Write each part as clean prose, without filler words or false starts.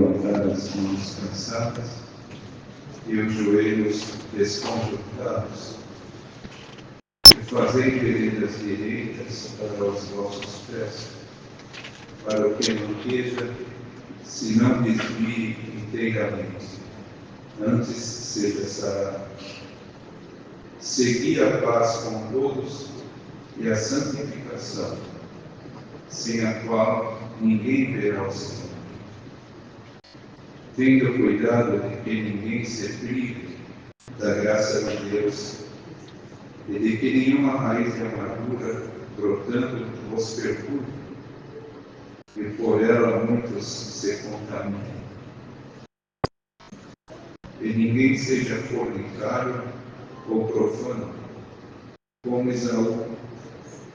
levantar as mãos cansadas e os joelhos desconjuntados. E fazei veredas direitas para os vossos pés, para o que não queja, se não desvie inteiramente, antes seja sarado. Segui a paz com todos e a santificação, sem a qual ninguém verá o Senhor. Tendo cuidado de que ninguém se prive da graça de Deus e de que nenhuma raiz de amargura brotando vos perturbe, e por ela muitos se contaminem. E ninguém seja fornicário ou profano, como Esaú,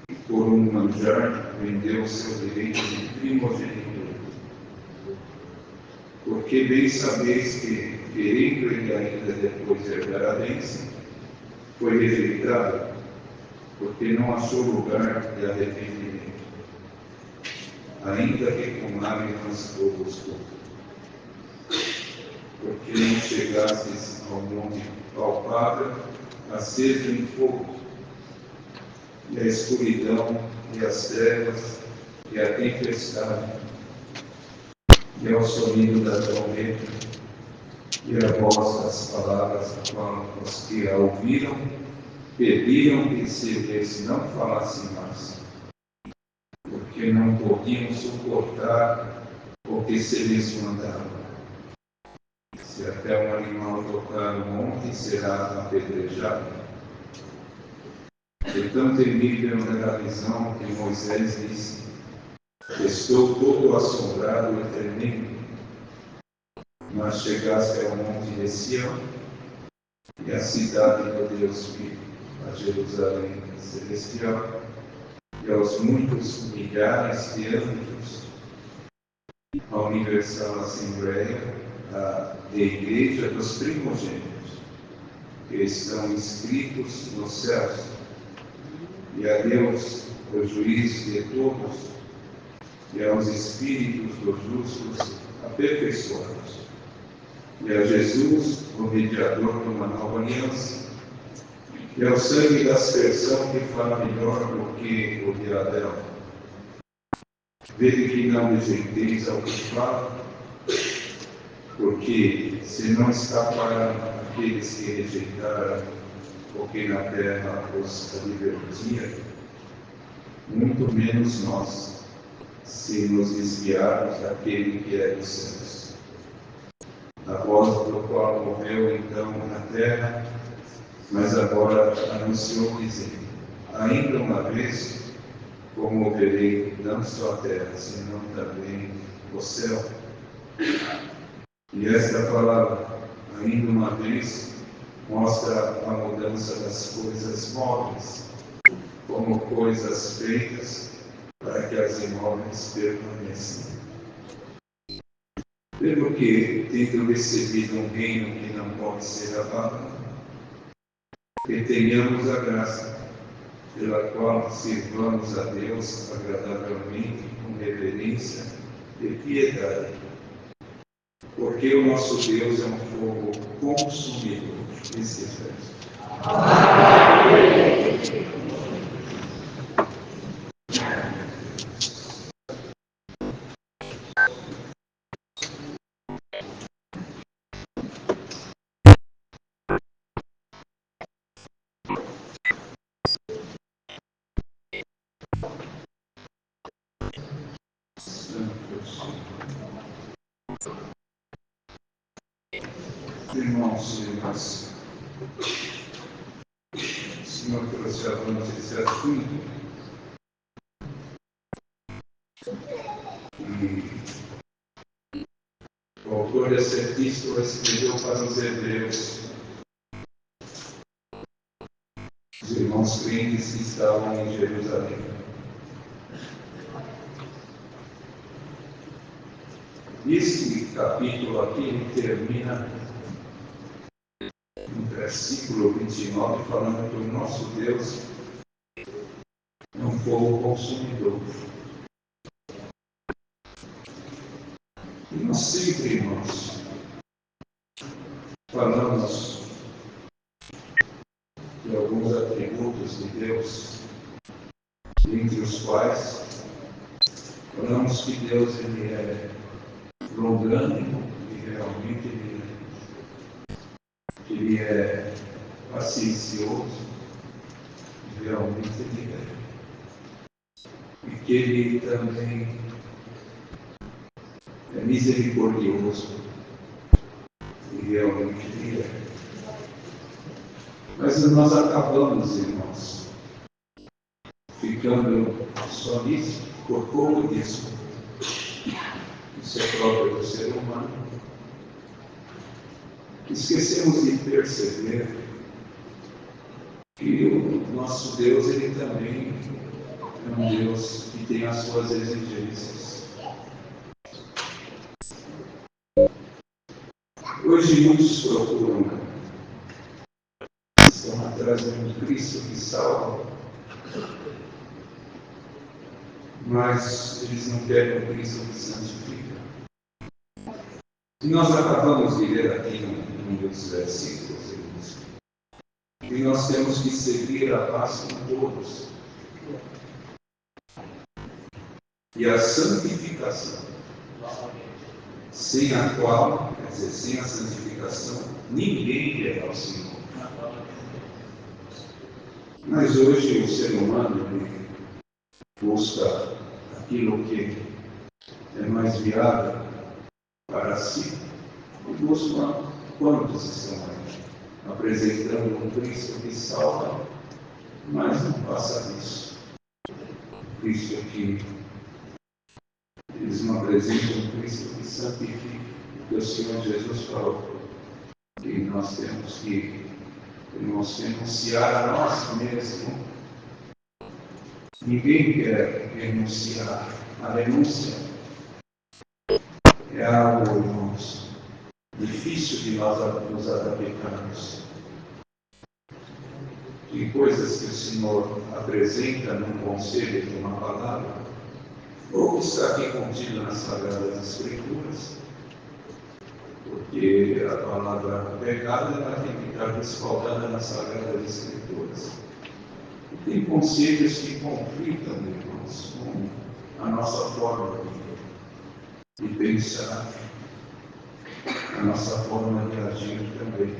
que por um manjar vendeu seu direito de primogenitura. Porque bem sabeis que, querendo ele ainda depois herdar a bênção, foi rejeitado, porque não achou lugar de arrependimento, ainda que com lágrimas o buscou. Porque não chegastes ao monte palpável, aceso em fogo, e a escuridão, e as trevas, e a tempestade, e ao sonido da trombeta, e a voz das palavras a qual os que a ouviram pediram que se lhes não falasse mais, porque não podiam suportar o que se lhes mandava. Se até um animal tocar no monte, será apedrejado. E tão temível era a visão que Moisés disse: estou todo assombrado e tremendo. Mas chegaste ao monte de Sião, e à cidade do Deus vivo, a Jerusalém celestial, e aos muitos milhares de anjos, a universal Assembleia, a Igreja dos primogênitos, que estão inscritos nos céus, e a Deus, o juiz de todos, e aos espíritos dos justos aperfeiçoados, e a Jesus, o mediador de uma nova aliança, e ao sangue da aspersão que fala melhor do que o de Abel. Vede que não rejeiteis ao que fala, porque se não escaparam aqueles que rejeitaram o que na terra os divertia, muito menos nós, se nos desviarmos daquele que é dos céus. A voz do qual morreu então na terra, mas agora anunciou dizendo: ainda uma vez comoverei não só a terra, senão também o céu. E esta palavra, ainda uma vez, mostra a mudança das coisas móveis, como coisas feitas para que as imóveis permaneçam. Pelo que, tendo recebido um reino que não pode ser abalado, que tenhamos a graça pela qual sirvamos a Deus agradavelmente, com reverência e piedade. Porque o nosso Deus é um fogo consumidor. Esse é irmãos e irmãs, o Senhor trouxe avante esse assunto e o autor dessa epístola escreveu para os hebreus, os irmãos crentes que estavam em Jerusalém. Este capítulo aqui termina no versículo 29, falando que o nosso Deus é um fogo consumidor. E Nós sempre, irmãos, falamos de alguns atributos de Deus, entre os quais falamos que Deus ele é longânimo e realmente ele é paciencioso, e realmente ele é, e que ele também é misericordioso, e realmente ele é. Mas nós acabamos, irmãos, ficando só nisso, por comodismo. Isso é próprio do ser humano. Esquecemos de perceber que o nosso Deus, ele também é um Deus que tem as suas exigências. Hoje muitos procuram, estão atrás de um Cristo que salva, mas eles não querem um Cristo que santifica. E nós acabamos de ler aqui num dos versículos, irmãos, que nós temos que seguir a paz com todos. E a santificação, sem a qual, quer dizer, sem a santificação, ninguém verá o Senhor. Mas hoje o ser humano ele busca aquilo que é mais viável para si. E busca quantos estão aí apresentando um Cristo que salva, mas não passa disso. Cristo que eles não apresentam um Cristo que santifica, porque o Senhor Jesus falou que nós temos que renunciar a nós mesmos. Ninguém quer renunciar. A renúncia é algo, irmãos, difícil de nós nos adaptarmos. E coisas que o Senhor apresenta num conselho, numa palavra, ou que está aqui contido nas Sagradas Escrituras, porque a palavra pecado ela tem que estar respaldada nas Sagradas Escrituras. E tem conselhos que conflitam, irmãos, com a nossa forma de pensar, a nossa forma de agir também.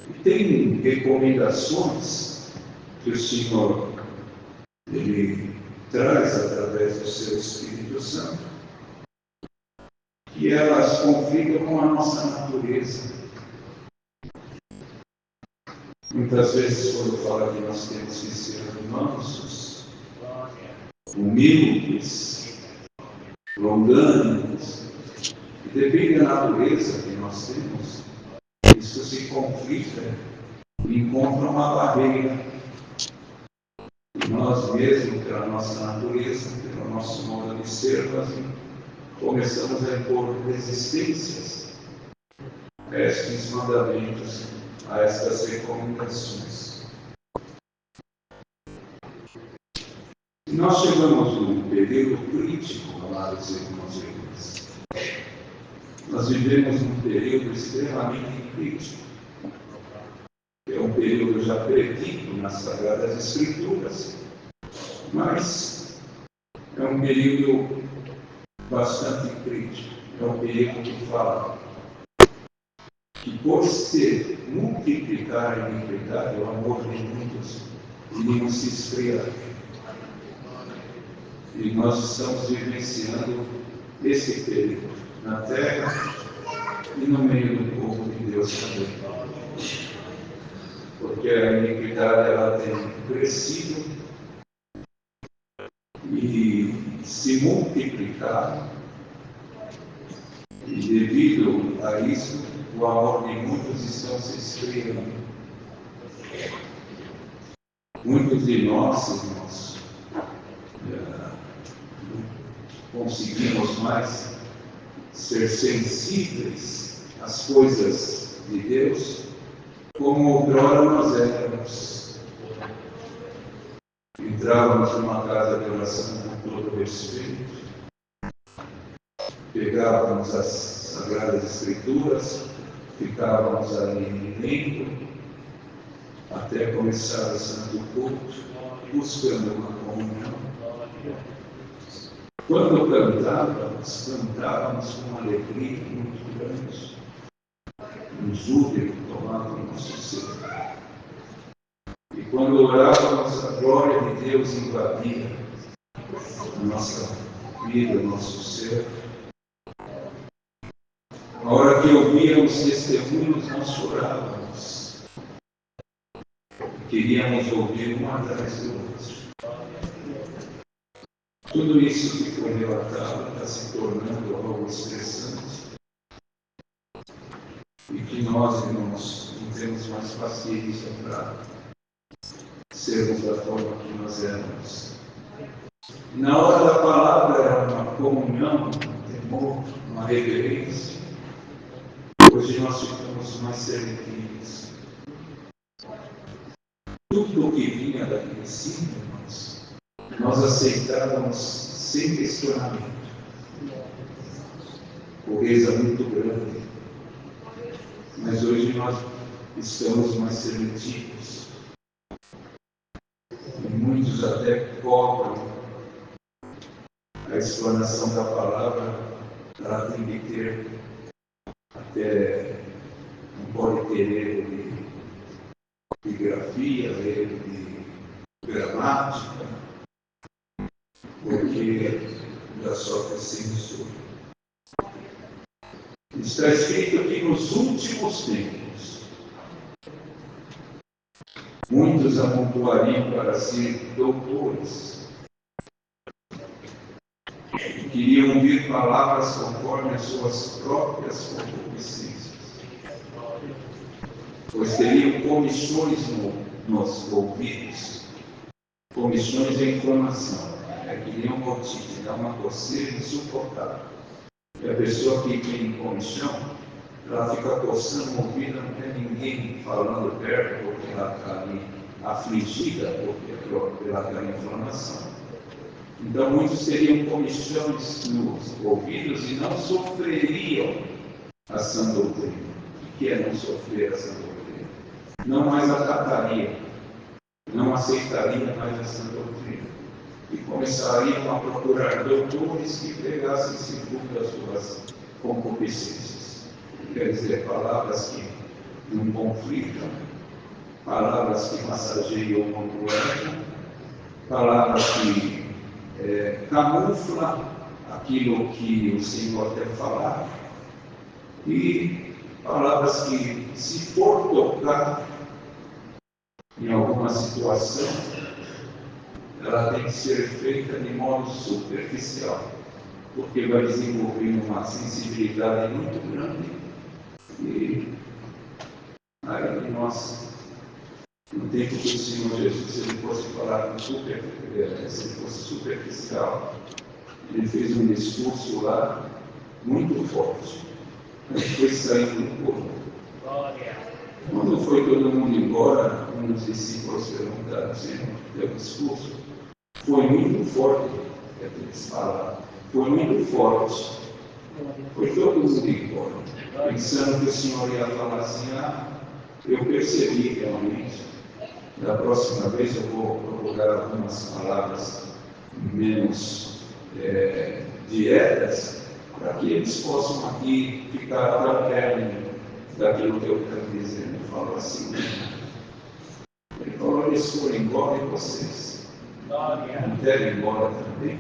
E tem recomendações que o Senhor ele traz através do seu Espírito Santo, que elas conflitam com a nossa natureza. Muitas vezes, quando fala que nós temos que ser mansos, humildes, longânimos, e depende da natureza que nós temos, isso se conflita e encontra uma barreira. E nós mesmos, pela nossa natureza, pelo nosso modo de ser, nós começamos a impor resistências a estes mandamentos, a estas recomendações. E nós chegamos num período crítico, amados irmãos e irmãs. Nós vivemos num período extremamente crítico. É um período já predito nas Sagradas Escrituras, mas é um período bastante crítico. É um período que fala que por se multiplicar a iniquidade, o amor de muitos iriam se esfriar. E nós estamos vivenciando esse período na Terra e no meio do povo de Deus também. Porque a iniquidade ela tem crescido e se multiplicado. E devido a isso, o amor de muitos estão se esfriando. Muitos de nós, irmãos, não conseguimos mais ser sensíveis às coisas de Deus, como outrora nós éramos. Entrávamos numa casa de oração com todo respeito, pegávamos as Sagradas Escrituras, ficávamos ali lendo, até começar o Santo Culto, buscando uma comunhão. Quando cantávamos com uma alegria muito grande, um júbilo tomava o nosso ser. E quando orávamos, a glória de Deus invadia a nossa vida, o nosso ser. Na hora que ouvíamos testemunhos, nós chorávamos. Queríamos ouvir um atrás do outro. Tudo isso que foi relatado está se tornando algo estressante. E que nós, irmãos, não temos mais paciência para sermos da forma que nós éramos. Na hora da palavra era uma comunhão, um temor, uma reverência. Hoje nós ficamos mais seletivos. Tudo o que vinha daqui de cima, irmãos, nós aceitávamos sem questionamento. Pobreza muito grande. Mas hoje nós estamos mais seletivos. E muitos até cobram a explanação da palavra. Ela tem que ter até, não pode ter erro de grafia, erro de gramática, porque já sofre censura. Está escrito que nos últimos tempos, muitos amontoariam para si doutores, e queriam ouvir palavras conforme as suas próprias concupiscências, pois teriam comissões nos ouvidos, comissões de inflamação, queriam otite, dar uma coceira insuportável. E a pessoa que tem comichão, ela fica coçando o ouvido, não tem ninguém falando perto, porque ela está ali afligida, pela aquela inflamação. Então, muitos teriam comichões nos ouvidos e não sofreriam a sã doutrina. O que é não sofrer a sã doutrina? Não mais acataria, não aceitaria mais a sã doutrina. E começariam a procurar doutores que pregassem segundo as suas concupiscências. Quer dizer, palavras que não conflitam, palavras que massageiam o ego, palavras que camuflam aquilo que o Senhor quer falar, e palavras que, se for tocar em alguma situação, ela tem que ser feita de modo superficial, porque vai desenvolver uma sensibilidade muito grande. E aí nós, no tempo do Senhor Jesus, se ele fosse falar se ele fosse superficial, ele fez um discurso lá muito forte. Ele foi saindo do corpo. Quando foi todo mundo embora, um dos discípulos perguntaram: Senhor, teu discurso foi muito forte, eles falaram, foi muito forte. Foi todo mundo embora, pensando que o Senhor ia falar assim: eu percebi realmente, da próxima vez eu vou procurar algumas palavras menos dietas, para que eles possam aqui ficar tão perto daquilo que eu quero dizer. Ele falou assim: ele falou, eles foram embora e vocês não querem ir embora também?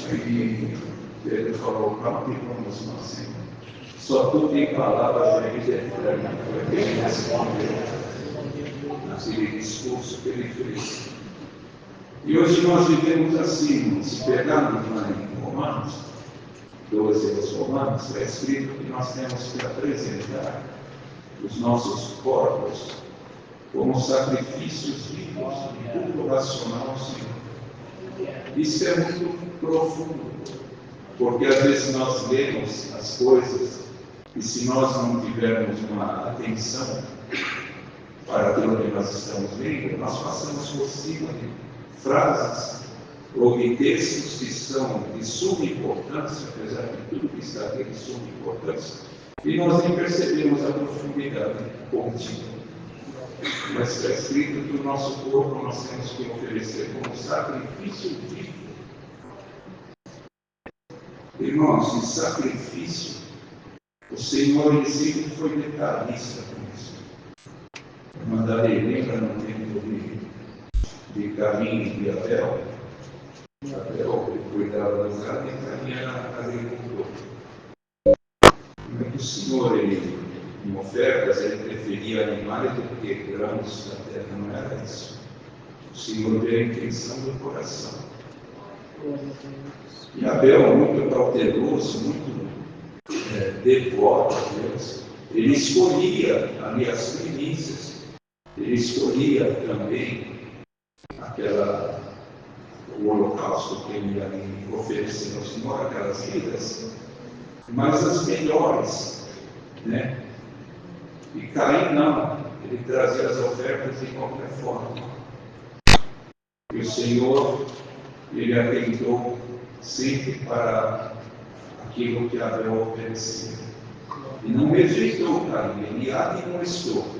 Aí Pedro falou: calma que vamos nós, Senhor. Só tu tem palavras da vida eterna. Foi bem ele respondeu naquele discurso que ele fez. E hoje nós vivemos assim, se pegarmos lá em Romanos 12 aos Romanos, está escrito que nós temos que apresentar os nossos corpos como sacrifícios vivos e culto racional ao Senhor. Isso é muito profundo, porque às vezes nós lemos as coisas e se nós não tivermos uma atenção para aquilo que nós estamos lendo, nós passamos por cima de frases Houve textos que são de suma importância, apesar de tudo que está aqui de suma importância, e nós nem percebemos a profundidade contínua. Mas está escrito que o nosso corpo nós temos que oferecer como sacrifício vivo. Irmãos, em sacrifício, o Senhor ele sempre foi detalhista com isso. Eu mandarei, lembra no tempo de Caim e de Abel? Abel ele cuidava das gado e Caim era agricultor. Mas o Senhor, ele, em ofertas, ele preferia animais do que grãos da terra, não era isso. O Senhor vê a intenção do coração. E Abel, muito cauteloso, muito devoto a Deus, ele escolhia ali as primícias, ele escolhia também o holocausto que ele ia oferecer ao Senhor, aquelas vidas, mas as melhores, né? E Caim não, ele trazia as ofertas de qualquer forma. E o Senhor, ele atentou sempre para aquilo que Abel oferecia. E não rejeitou Caim, ele admoestou.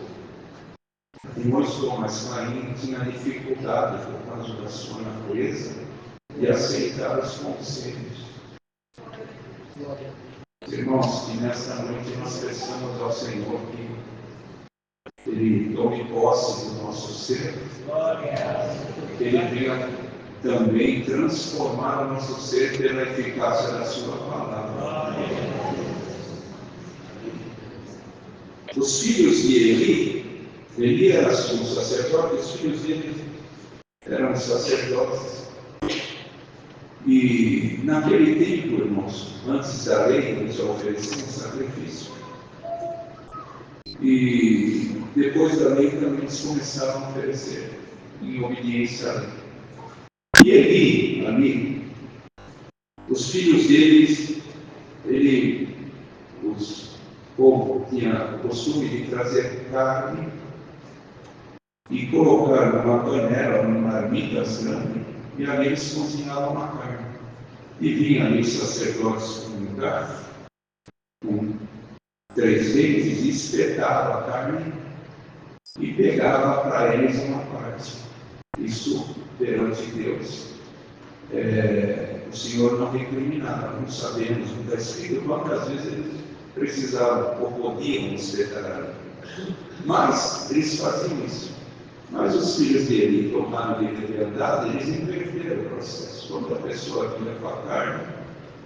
Admoestou, mas Caim tinha dificuldade por causa da sua natureza de aceitar os conselhos. Irmãos, que nesta noite nós peçamos ao Senhor que Ele tome posse do nosso ser, que Ele venha também transformar o nosso ser pela eficácia da Sua palavra. Os filhos de Eli era um sacerdote, os filhos dele eram sacerdotes. E naquele tempo, irmãos, antes da lei, eles já ofereciam sacrifício. E depois da lei também eles começaram a oferecer em obediência à lei. E Eli, ali, os filhos deles, o povo tinha o costume de trazer carne e colocar numa panela, numa marmita grande, e ali eles cozinhavam a carne. E vinha ali os sacerdotes com um garfo, com 3 dentes, e espetava a carne e pegava para eles uma parte. Isso perante Deus. O Senhor não recriminava, não sabemos, não está escrito quantas vezes eles precisavam ou podiam espetar a carne. Mas eles faziam isso. Mas os filhos dele tomaram de liberdade, eles inverteram o processo. Quando a pessoa vinha com a carne,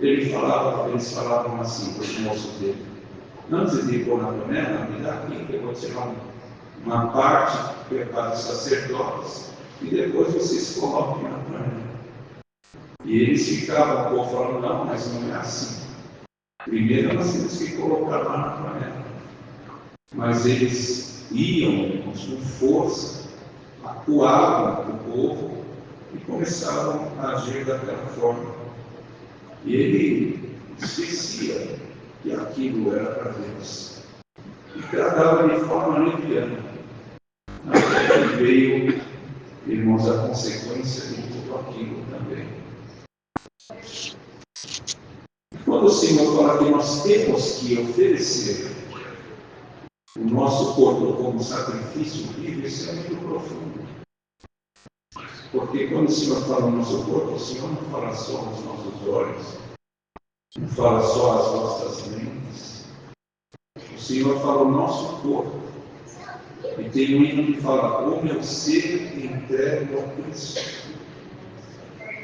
eles falavam assim para os moços dele: antes de ir pôr na panela, me dá aqui, que eu vou tirar uma parte que é para os sacerdotes, e depois vocês coloquem na panela. E eles ficavam, o povo falando: não, mas não é assim. Primeiro nós temos que colocar lá na panela. Mas eles iam com força, acuavam o povo e começavam a agir daquela forma. E ele esquecia que aquilo era para Deus e tratava de forma leviana. Até que veio, irmãos, a consequência de tudo aquilo também. Quando o Senhor fala que nós temos que oferecer o nosso corpo como sacrifício vivo, isso é muito profundo. Porque quando o Senhor fala no nosso corpo, o Senhor não fala só nos nossos olhos, não fala só as nossas mentes. O Senhor fala o nosso corpo. E tem um hino que fala: o meu ser entregue ao Cristo.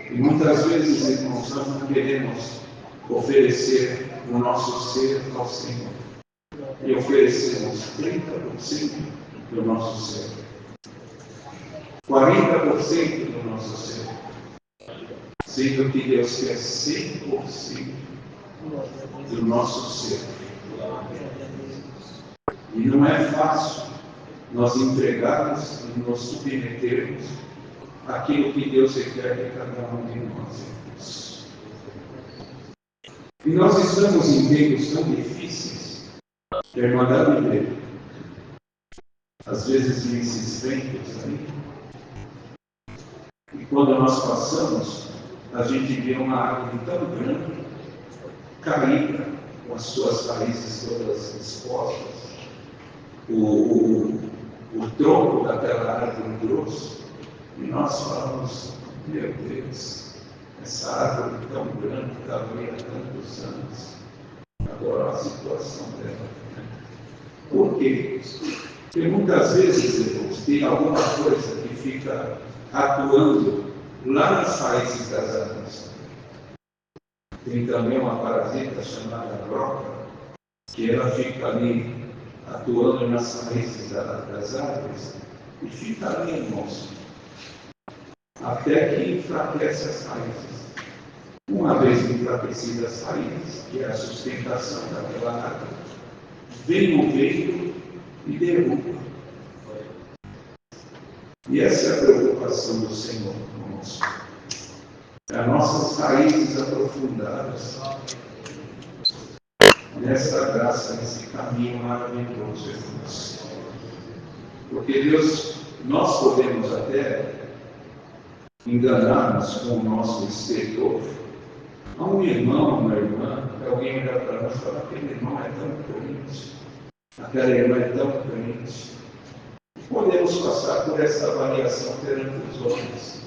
E muitas vezes, irmãos, nós não queremos oferecer o nosso ser ao Senhor. E oferecemos 30% do nosso ser, 40% do nosso ser, sendo que Deus quer 100% do nosso ser. E não é fácil nós entregarmos e nos submetermos àquilo que Deus requer de cada um de nós. E nós estamos em tempos tão difíceis. A irmandade dele, às vezes nesses ventos aí, e quando nós passamos a gente vê uma árvore tão grande, caída, com as suas raízes todas expostas, o tronco daquela árvore grosso, e nós falamos, meu Deus, essa árvore tão grande, estava ali há tantos anos, agora a situação dela. Por quê? Porque muitas vezes, irmãos, tem alguma coisa que fica atuando lá nas raízes das árvores. Tem também uma parasita chamada broca, que ela fica ali atuando nas raízes das árvores e fica ali, irmãos, até que enfraquece as raízes. Uma vez enfraquecidas as raízes, que é a sustentação daquela árvore, vem o vento e derruba. E essa é a preocupação do Senhor conosco. As nossas raízes aprofundadas nessa graça, nesse caminho maravilhoso, irmãos. Porque Deus, nós podemos até enganar-nos com o nosso exterior. Há um irmão, uma irmã, alguém olhar para nós e falar: aquele irmão é tão crente, aquela irmã é tão crente. Podemos passar por essa avaliação perante os homens.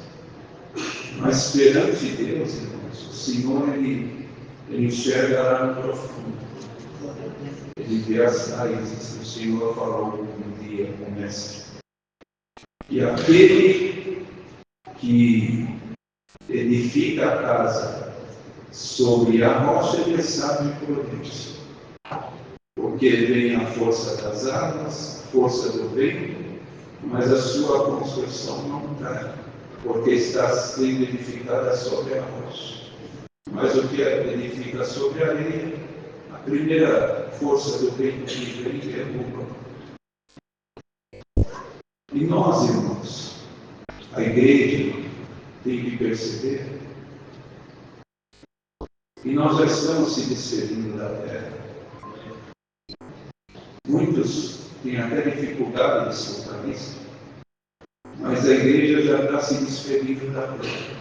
Mas perante Deus, irmãos, o Senhor, Ele enxerga lá no profundo. Ele vê as raízes. O Senhor falou um dia com o mestre. E aquele que edifica a casa sobre a rocha, ele é sábio e prudente. Porque vem a força das águas, a força do vento, mas a sua construção não cai, porque está sendo edificada sobre a rocha. Mas o que edifica sobre a areia, a primeira força do vento que vem derruba. E nós, irmãos, a igreja tem que perceber que nós já estamos se despedindo da terra. Muitos têm até dificuldade de soltar isso, mas a igreja já está se despedindo da terra.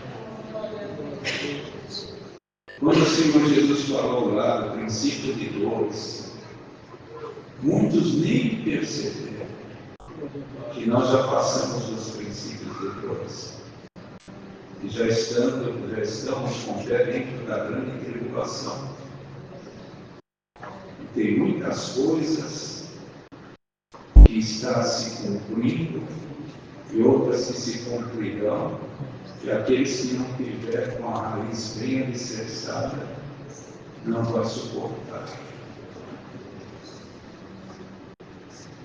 Quando o Senhor Jesus falou lá do princípio de dores, muitos nem perceberam que nós já passamos dos princípios de dores. E já estamos com o pé dentro da grande tribulação. E tem muitas coisas que estão se cumprindo e outras que se cumprirão, e aqueles que não tiver com a raiz bem alicerçada não vão suportar.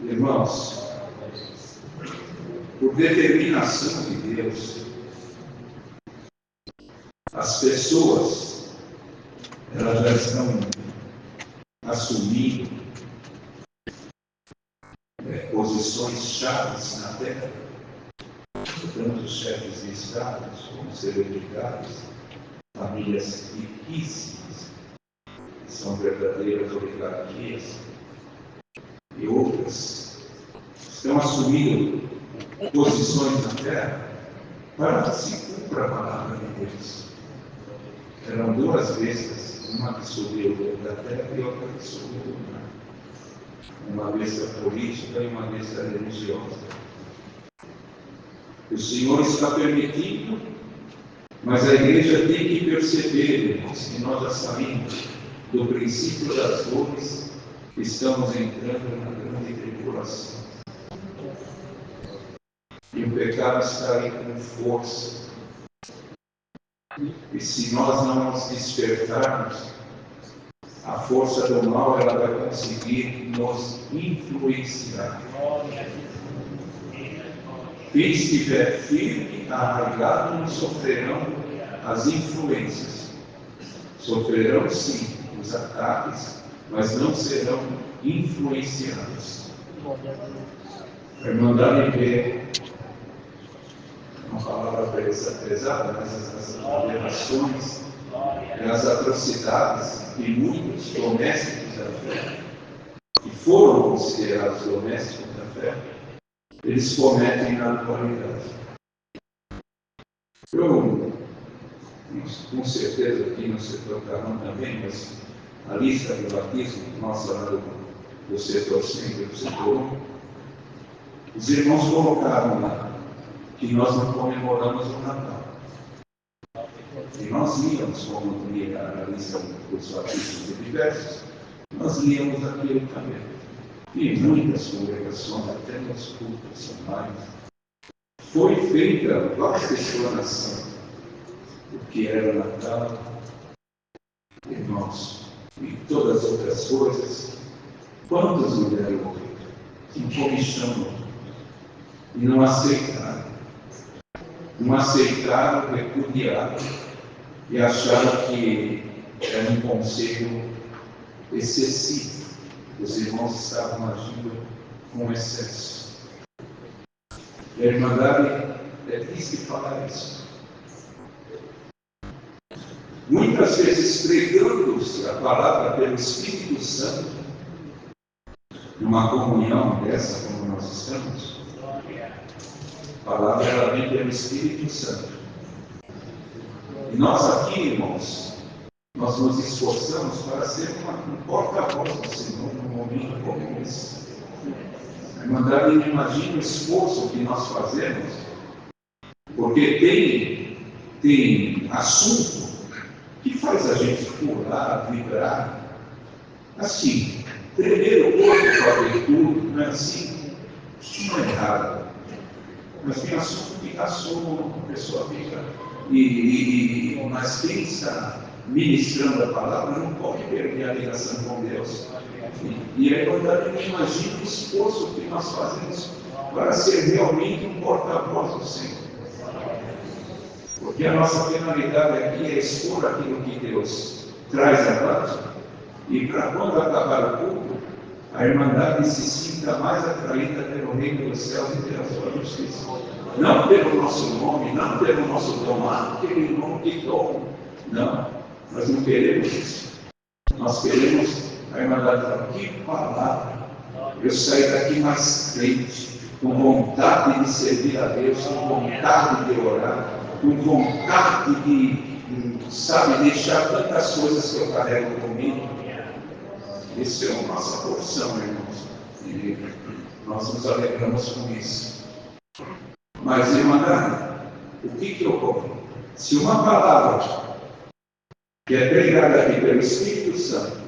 Irmãos, por determinação de Deus, as pessoas, elas já estão assumindo posições chaves na terra, tanto os chefes de Estado como celebridades, famílias riquíssimas, que são verdadeiras oligarquias, e outras estão assumindo posições na terra para que se cumpra a palavra de Deus. Eram duas bestas, uma que subiu da terra e outra que subiu do mar. Uma besta política e uma besta religiosa. O Senhor está permitindo, mas a igreja tem que perceber, irmãos, que nós já saímos do princípio das dores, estamos entrando na grande tribulação. E o pecado está aí com força. E se nós não nos despertarmos, a força do mal ela vai conseguir nos influenciar. Quem estiver firme, arraigado, não sofrerão as influências. Sofrerão sim os ataques, mas não serão influenciados. A Irmandade vê uma palavra pesada, mas as aberrações e as atrocidades de muitos domésticos da fé, que foram considerados domésticos da fé, eles cometem na atualidade. Eu com certeza aqui no setor Carrão também, mas a lista de batismo, nossa lá do setor 5 e do setor 1, os irmãos colocaram lá que nós não comemoramos o Natal. E nós líamos, como lia a lista dos batismos diversos, nós líamos aquilo também. E muitas congregações, até nos cultos online, foi feita vasta explanação do que era o Natal, irmãos, e todas as outras coisas. Quantas mulheres que comichão e não aceitaram? Não aceitaram, repudiaram e acharam que era um conselho excessivo. Os irmãos estavam agindo com excesso. E a Irmandade é triste falar isso. Muitas vezes pregando-se a palavra pelo Espírito Santo, numa comunhão dessa como nós estamos, a palavra ela vem pelo Espírito Santo. E nós aqui, irmãos, nós nos esforçamos para ser um porta-voz do Senhor num momento como esse. A Irmandade não imagina o esforço que nós fazemos, porque tem assunto que faz a gente pular, vibrar, assim, tremer o corpo para ver tudo, não é assim? Isso não é errado. Mas tem assunto que assumo, a pessoa fica, mas quem está ministrando a palavra não pode perder a ligação com Deus. E a Irmandade não imagina o esforço que nós fazemos para ser realmente um porta-voz do Senhor. Porque a nossa finalidade aqui é expor aquilo que Deus traz a nós, e para quando acabar o culto, a Irmandade se sinta mais atraída pelo reino dos céus e pela sua justiça. Não pelo nosso nome, não pelo nosso dom, aquele nome que toma. Não, nós não queremos isso. Nós queremos a Irmandade falar, que palavra! Eu saí daqui mais crente, com vontade de servir a Deus, com vontade de orar, com vontade de, deixar tantas coisas que eu carrego comigo. Essa é a nossa porção, irmãos. E nós nos alegramos com isso. Mas, Irmandade, o que ocorre? Se uma palavra que é pregada aqui pelo Espírito Santo,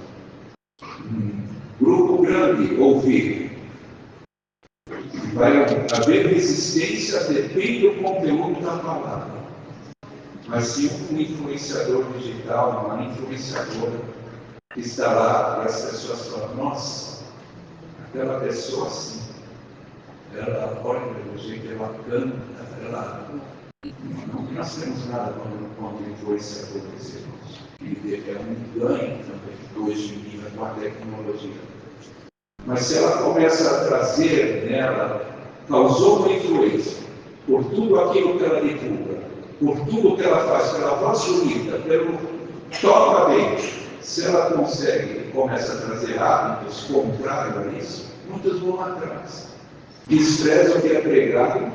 grupo grande ouvir, vai haver resistência, depende do conteúdo da palavra. Mas se um influenciador digital, uma influenciadora, que está lá e as pessoas falam, nossa, aquela pessoa assim, ela olha do jeito que ela canta, ela... Não nós temos nada contra influenciadores, irmãos. E é um ganho também, hoje em dia, com a tecnologia. Mas se ela começa a trazer nela, causou uma influência por tudo aquilo que ela divulga, por tudo que ela faz, pela voz bonita, pelo toca bem, se ela consegue e começa a trazer hábitos contrários a isso, muitos vão atrás. Desprezam o que é pregado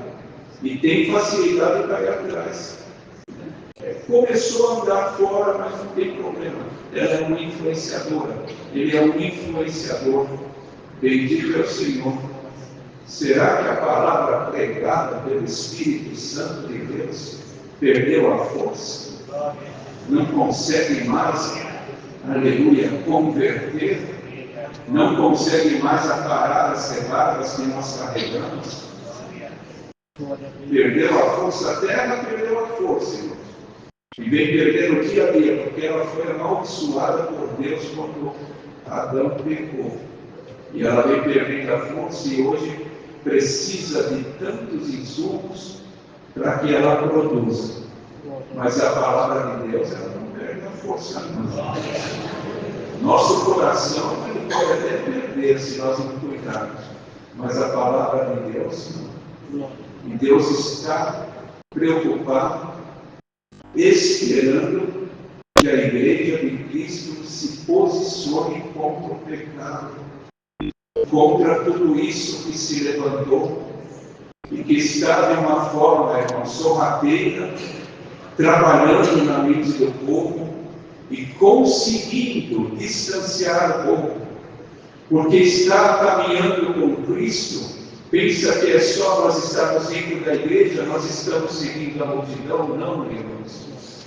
e tem facilidade para ir atrás. Começou a andar fora, mas não tem problema. Ela é uma influenciadora. Ele é um influenciador. Bendito é o Senhor. Será que a palavra pregada pelo Espírito Santo de Deus perdeu a força? Não consegue mais, aleluia, converter? Não consegue mais aparar as rebarras que nós carregamos? Perdeu a força, a terra perdeu a força, irmãos. E vem perdendo dia a dia, porque ela foi amaldiçoada por Deus quando Adão pecou. E ela vem perdendo a força e hoje precisa de tantos insumos para que ela produza. Mas a palavra de Deus, ela não perde a força, não. Nosso coração, ele pode até perder se nós não cuidarmos. Mas a palavra de Deus, não. E Deus está preocupado, esperando que a igreja de Cristo se posicione contra o pecado, contra tudo isso que se levantou e que está de uma forma, irmão, sorrateira, trabalhando na mente do povo e conseguindo distanciar o povo, porque está caminhando com Cristo. Pensa que é só nós estarmos dentro da igreja, nós estamos seguindo a multidão? Não, irmãos.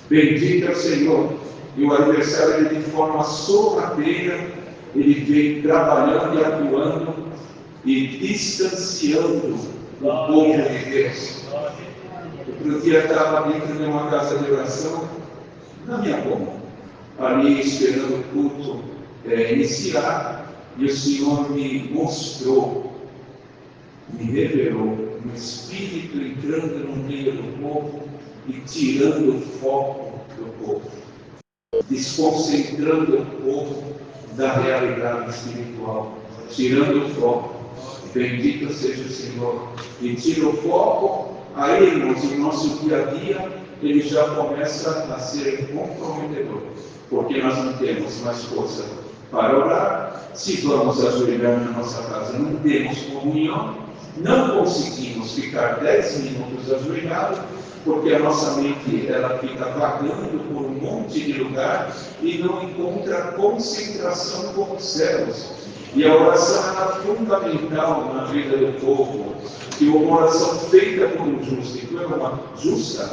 Bendito é o Senhor. E o adversário, ele, de forma sorrateira, ele vem trabalhando e atuando e distanciando o povo de Deus. Outro dia estava dentro de uma casa de oração, na minha conta, ali esperando o culto iniciar, e o Senhor me mostrou, me revelou um espírito entrando no meio do povo e tirando o foco do povo, desconcentrando o povo da realidade espiritual, tirando o foco. Bendito seja o Senhor. E tira o foco. Aí, irmãos, o nosso dia a dia, ele já começa a ser comprometedor, porque nós não temos mais força para orar. Se vamos ajoelhar na nossa casa, não temos comunhão, não conseguimos ficar 10 minutos ajoelhados, porque a nossa mente ela fica vagando por um monte de lugar e não encontra concentração com os céus. E a oração era fundamental na vida do povo, que uma oração feita por um justo e por uma justa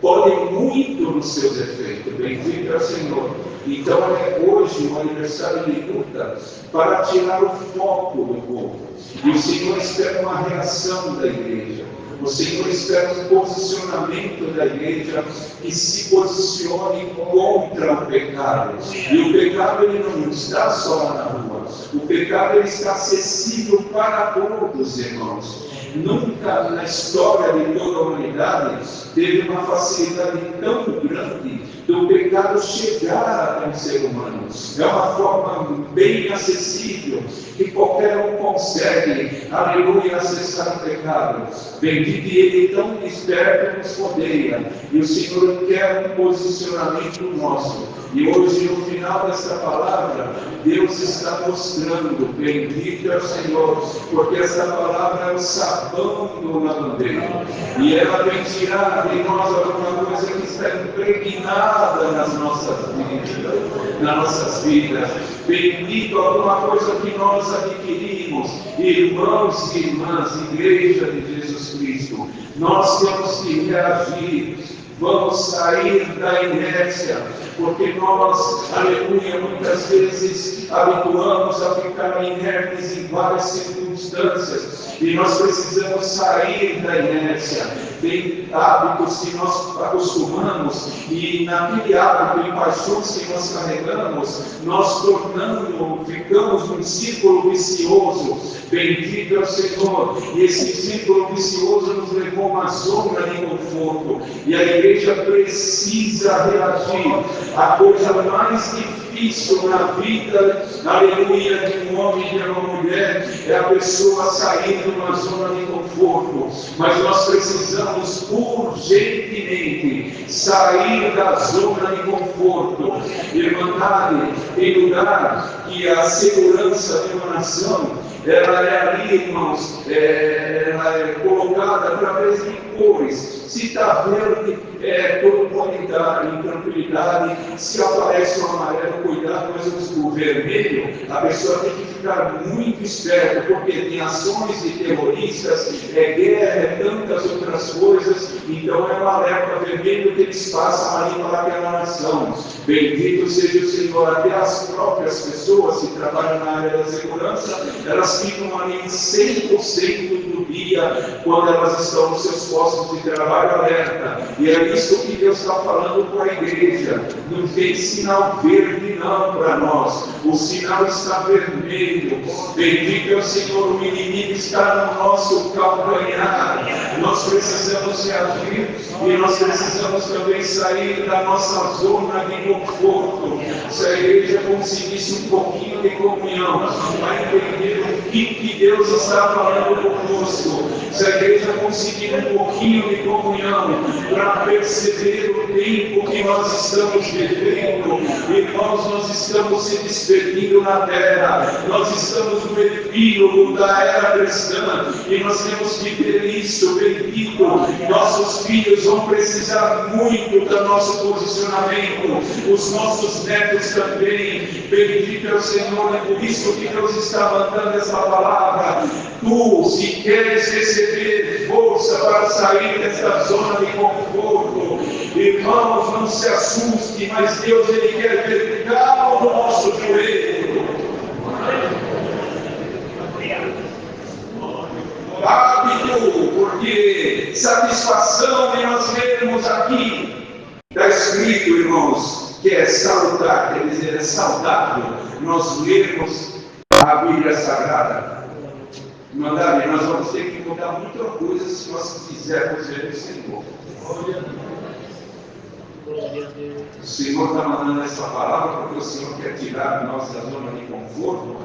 pode muito nos seus efeitos. Bendito é o Senhor. Então é hoje um aniversário de luta para tirar o foco do povo. E o Senhor espera uma reação da igreja. O Senhor espera um posicionamento da igreja que se posicione contra o pecado. E o pecado ele não está só lá na rua. O pecado ele está acessível para todos, irmãos. Nunca na história de toda a humanidade teve uma facilidade tão grande do pecado chegar até um ser humano. É uma forma bem acessível que qualquer um consegue, aleluia, acessar o pecado. Bendito e ele tão esperto nos rodeia. E o Senhor quer um posicionamento nosso. E hoje, no final dessa palavra, Deus está mostrando, bendito é o Senhor, porque essa palavra é o sabão do lavandeiro. E ela vem tirar de nós alguma coisa que está impregnada nas nossas vidas. Bendito alguma coisa que nós adquirimos, irmãos e irmãs, igreja de Jesus Cristo. Nós temos que reagir. Vamos sair da inércia, porque nós, aleluia, muitas vezes habituamos a ficar inertes em várias circunstâncias, e nós precisamos sair da inércia. Tem hábitos que nós acostumamos, e naquele hábito e paixões que nós carregamos, nós ficamos num círculo vicioso. Bendito é o Senhor. E esse círculo vicioso nos levou a uma zona de conforto, e a igreja precisa reagir. A coisa mais difícil na vida, aleluia, de um homem e de uma mulher é a pessoa sair de uma zona de conforto. Mas nós precisamos urgentemente sair da zona de conforto. Irmandade, em lugar que a segurança de uma nação, ela é ali, irmãos, ela é colocada através de cores. Se está verde, todo pode estar em tranquilidade. Se aparece o amarelo, cuidado, mas o vermelho, a pessoa tem que ficar muito esperto, porque tem ações de terroristas, guerra, tantas outras coisas. Então é um alerta vermelho que eles passam ali para aquela nação. Bendito seja o Senhor. Até as próprias pessoas que trabalham na área da segurança, elas ficam ali 100% do dia, quando elas estão nos seus postos de trabalho alerta. E é isso que Deus está falando com a igreja. Não tem sinal verde não para nós. O sinal está vermelho. Bendito é o Senhor. O inimigo está no nosso calcanhar. Nós precisamos reagir e nós precisamos também sair da nossa zona de conforto. Se a igreja conseguisse um pouquinho de comunhão, vai entender o que Deus está falando conosco. Se a igreja conseguir um pouquinho de comunhão para perceber o tempo que nós estamos vivendo, irmãos, nós estamos se despedindo na terra, nós estamos no epílogo da era cristã, e nós temos que ver isso, bendito. Nossos filhos vão precisar muito do nosso posicionamento, os nossos netos também, bendito é o Senhor, é por isso que Deus está mandando essa palavra. Tu, se queres receber força para sair dessa zona de conforto, irmãos, não se assuste, mas Deus, Ele quer ver calma no nosso joelho. Hábito, porque satisfação de nós vermos aqui, está escrito, irmãos, que é salutar, quer dizer, é saudável nós lermos a Bíblia Sagrada. Mandar, nós vamos ter que mudar muita coisa se nós quisermos ver o Senhor. O Senhor está mandando essa palavra porque o Senhor quer tirar nós da zona de conforto,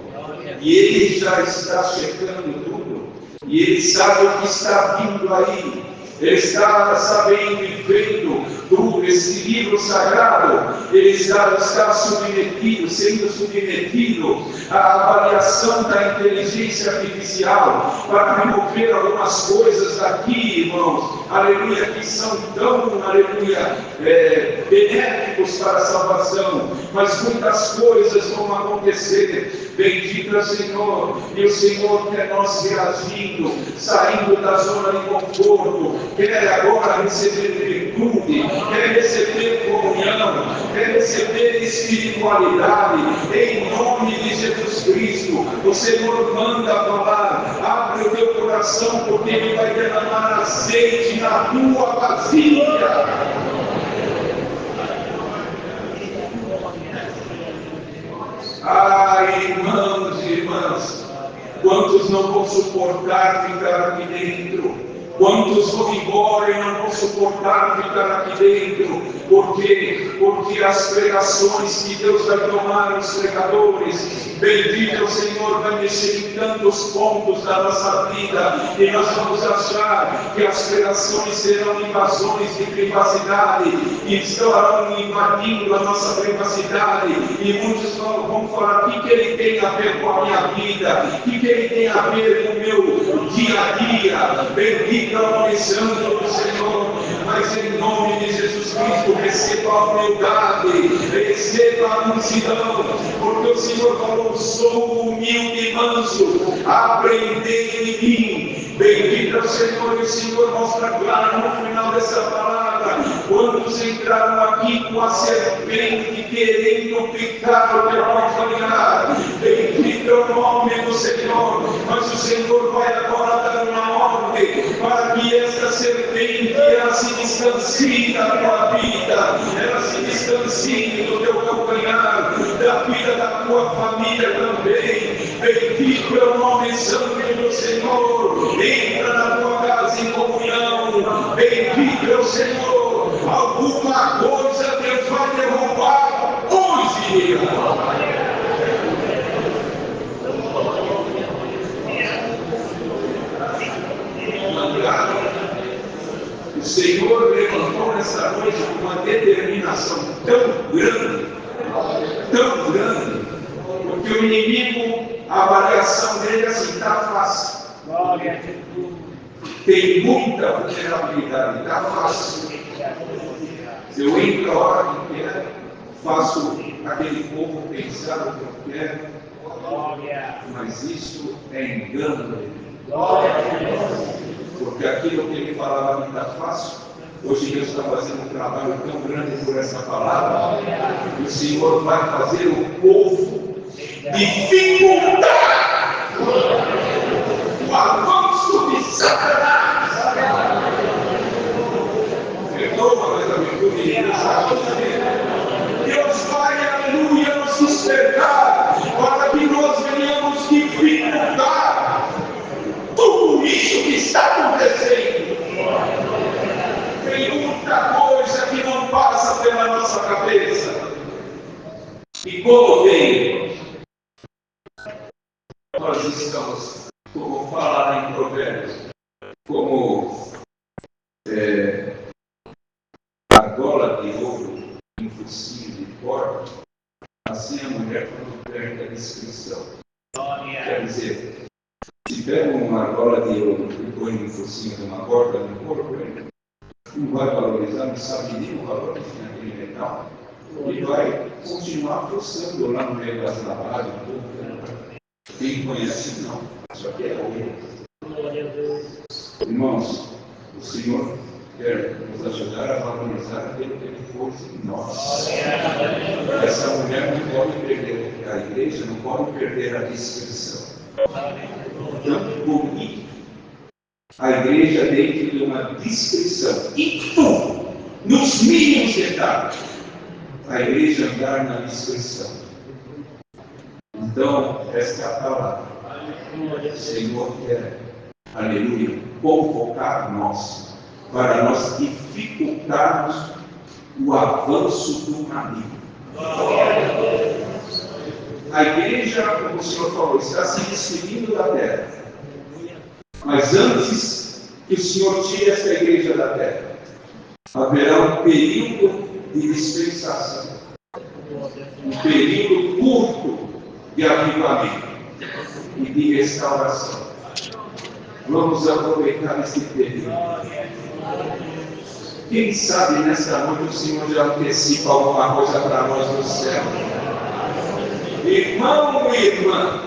e Ele já está checando tudo, e Ele sabe o que está vindo aí. Ele está sabendo e vendo tudo, esse livro sagrado. Ele está submetido, sendo submetido à avaliação da inteligência artificial para remover algumas coisas daqui, irmãos, aleluia, que são tão, aleluia, benéficos para a salvação, mas muitas coisas vão acontecer. Bendito é o Senhor, e o Senhor quer nós reagindo, saindo da zona de conforto, quer agora receber virtude, quer receber comunhão, quer receber espiritualidade, em nome de Jesus Cristo. O Senhor manda falar, abre o teu coração, porque Ele vai derramar azeite na tua vasilha. Irmãos e irmãs, quantos não vão suportar ficar aqui dentro? Quantos vão embora e não vão suportar ficar aqui dentro? Porque as pregações que Deus vai tomar os pregadores, bendito é o Senhor, vai mexer em tantos pontos da nossa vida, e nós vamos achar que as pregações serão invasões de privacidade, e estarão invadindo a nossa privacidade, e muitos vão falar: o que ele tem a ver com a minha vida? O que ele tem a ver com o meu dia a dia? Bendito é o nome santo do Senhor. Mas em nome de Jesus Cristo, receba a humildade, receba a mansidão, porque o Senhor falou: sou humilde e manso, aprendei de mim. Bendito é o Senhor, e o Senhor mostra claro no final dessa palavra: quantos entraram aqui com a serpente querendo picar o teu calcanhar. Bendito é o nome do Senhor, mas o Senhor vai agora dar uma ordem para que esta serpente ela se distancie da tua vida, ela se distancie do teu calcanhar, da vida da tua família também. Bendito é o nome santo do Senhor. Entra na tua casa em comunhão. Bendito é o Senhor. Alguma coisa Deus vai derrubar hoje. O Senhor levantou nessa noite com uma determinação tão grande, porque o inimigo, a avaliação dele é assim: está fácil. Tem muita vulnerabilidade, está fácil. Se eu entro a hora que quero, faço aquele povo pensar o que eu quero, mas isso é engano. Porque aquilo que ele falava que está fácil, hoje Deus está fazendo um trabalho tão grande por essa palavra, e o Senhor vai fazer o povo dificultar o avanço de Satanás. Perdoa, mas a virtude Deus vai, aleluia, nos sustentar para que nós venhamos dificultar tudo isso que está acontecendo. Tem muita coisa que não passa pela nossa cabeça. E como tem, nós estamos, como falar em Provérbios, como a gola de ouro em focinho de porco, as mulher quando perde a discrição. Quer dizer, se pega uma argola de ouro e põe no focinho de uma corda no corpo, ele não vai valorizar, não sabe nem o valor que tem aquele metal, e vai continuar forçando lá no meio das lavadas. Quem conhece, não. Isso aqui é ouro. Irmãos, o Senhor quer nos ajudar a valorizar aquilo que Ele pôs em nós. Essa mulher não pode perder, a igreja não pode perder a discrição. Então, bonito, a igreja dentro de uma discrição, e tudo, nos mínimos detalhes, a igreja andar na discrição. Então, esta é a palavra. O Senhor quer, aleluia, convocar nós, para nós dificultarmos o avanço do maligno. A igreja, como o Senhor falou, está se despedindo da terra. Mas antes que o Senhor tire esta igreja da terra, haverá um período de dispensação, um período curto de avivamento e de restauração. Vamos aproveitar esse período. Quem sabe nesta noite o Senhor já antecipa alguma coisa para nós no céu. Irmão e irmã,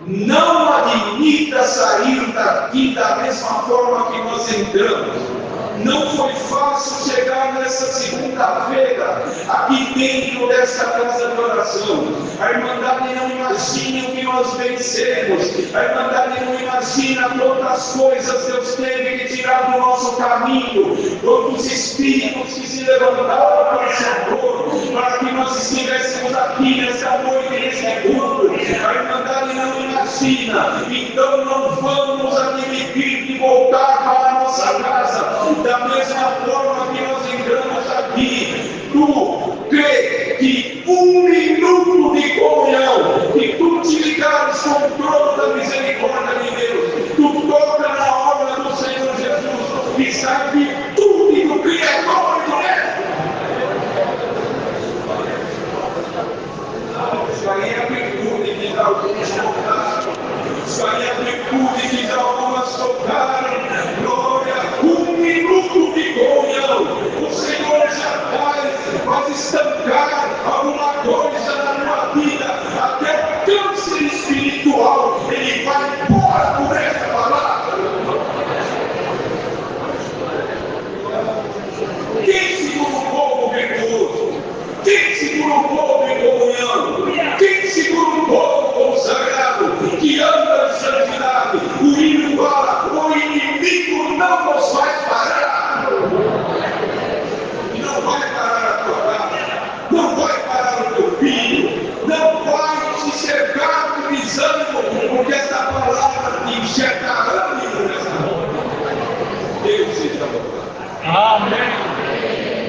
não admita sair daqui da mesma forma que nós entramos. Não foi fácil chegar nessa segunda-feira, aqui dentro dessa casa de oração. A Irmandade não imagina o que nós vencemos. A Irmandade não imagina quantas coisas Deus teve que tirar do nosso caminho. Quantos espíritos que se levantaram para o Senhor, para que nós estivéssemos aqui nessa noite, nesse culto. A Irmandade não imagina. Então não vamos admitir de voltar para a nossa casa da mesma forma que nós entramos aqui. Tu crê que um minuto de comunhão, que tu te ligares com o trono da misericórdia de Deus, tu toca na obra do Senhor Jesus e sai virtude do Criador do resto. Isso aí é a virtude que alguns tocaram. Isso aí é a virtude que algumas tocaram. Glória, um minuto de comunhão. O Senhor já faz estancar alguma coisa na tua vida. Até o câncer espiritual, ele vai embora por essa palavra. Quem segura o povo virtuoso? Quem segura o povo em comunhão? Quem segura o povo consagrado? Que anda em santidade? O hino fala, o inimigo não nos vai parar. Não vai parar a tua casa. Não vai parar o teu filho. Não vai te cercar de desânimo, porque esta palavra te enxerga ânimo nessa hora. Deus seja louvado. Amém.